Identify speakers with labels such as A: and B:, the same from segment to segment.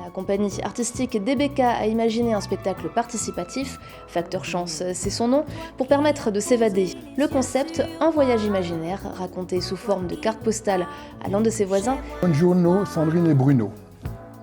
A: La compagnie artistique DBK a imaginé un spectacle participatif, Facteur Chance c'est son nom, pour permettre de s'évader. Le concept, un voyage imaginaire, raconté sous forme de carte postale à l'un de ses voisins.
B: Buongiorno Sandrine et Bruno.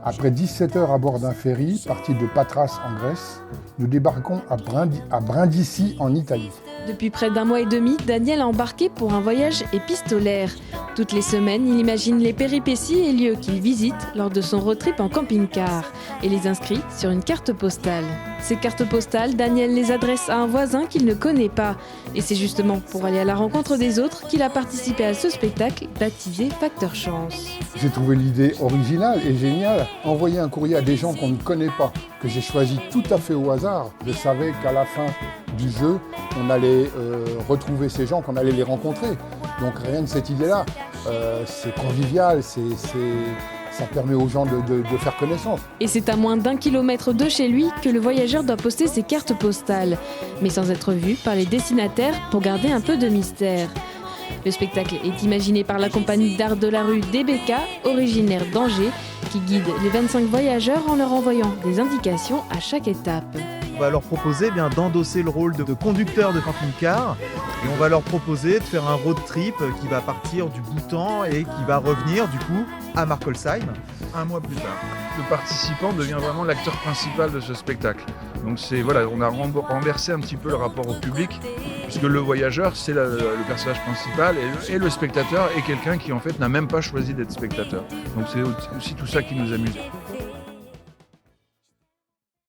B: Après 17 heures à bord d'un ferry, parti de Patras en Grèce, nous débarquons à Brindisi en Italie.
C: Depuis près d'un mois et demi, Daniel a embarqué pour un voyage épistolaire. Toutes les semaines, il imagine les péripéties et lieux qu'il visite lors de son road trip en camping-car et les inscrit sur une carte postale. Ces cartes postales, Daniel les adresse à un voisin qu'il ne connaît pas. Et c'est justement pour aller à la rencontre des autres qu'il a participé à ce spectacle baptisé Facteur Chance.
B: J'ai trouvé l'idée originale et géniale. Envoyer un courrier à des gens qu'on ne connaît pas, que j'ai choisi tout à fait au hasard. Je savais qu'à la fin du jeu, on allait retrouver ces gens, qu'on allait les rencontrer. Donc rien de cette idée-là, c'est convivial, ça permet aux gens de faire connaissance.
C: Et c'est à moins d'1 kilomètre de chez lui que le voyageur doit poster ses cartes postales, mais sans être vu par les destinataires pour garder un peu de mystère. Le spectacle est imaginé par la compagnie d'art de la rue DBK, originaire d'Angers, qui guide les 25 voyageurs en leur envoyant des indications à chaque étape.
D: On va leur proposer d'endosser le rôle de conducteur de camping-car et on va leur proposer de faire un road trip qui va partir du Bhoutan et qui va revenir du coup à Markolsheim.
E: Un mois plus tard, le participant devient vraiment l'acteur principal de ce spectacle. Donc on a renversé un petit peu le rapport au public, puisque le voyageur c'est le personnage principal et le spectateur est quelqu'un qui en fait n'a même pas choisi d'être spectateur. Donc c'est aussi tout ça qui nous amuse.